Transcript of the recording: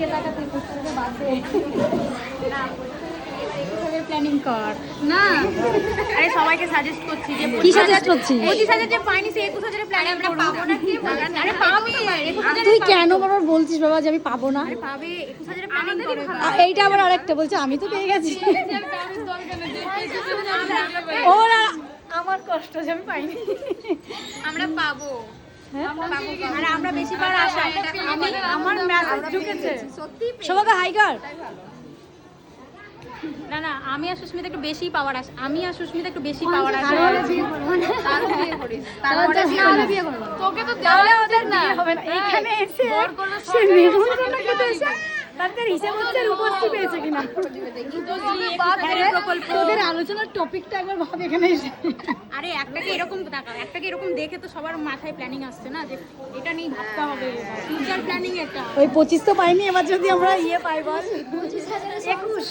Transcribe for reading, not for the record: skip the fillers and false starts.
দিকে তাকা, তুই করতে বাদে প্ল্যানিং কর না। আরে সবাইকে সাজেস্ট করছি যে কি সাজেস্ট করছিস? 25,000 যে পাইনি সে 21,000 প্ল্যানিং আমরা পাবো না কি? আরে পাবি, তুই কেন বারবার বলছিস বাবা যে আমি পাবো না? আরে পাবে 21,000 প্ল্যানিং করে। এইটা আবার আরেকটা বলছে আমি তো পেয়ে গেছি। ওরা আমার কষ্ট যে আমি পাইনি। আমরা পাবো। আর আমরা বেশি বার আশা, আমি আমার মেসেজ ঢুকেছে সবাইকে হাই কর। না না, আমি আর সুস্মিতা একটু বেশি পাওয়ার আশা, আমি আর সুস্মিতা একটু বেশি পাওয়ার আশা। তোকে তো তাহলে ওদের না হবে না। এইখানে এসে সে নিমন্ত্রণ খেতে এসে তাদের হিসাব হচ্ছে উপস্থিত পেয়েছে কিনা। তোদের আলোচনার টপিকটা একবার ভাব এখানে এসে। আরে একটাকে এরকম তাকাও, একটাকে এরকম দেখে তো সবার মাথায় প্ল্যানিং আসছে না যে এটা নিয়ে ভাবতে হবে, ফিউচার প্ল্যানিং এটা। ওই 25 তো পাইনি, এবার যদি আমরা ইয়ে পাই বল 21।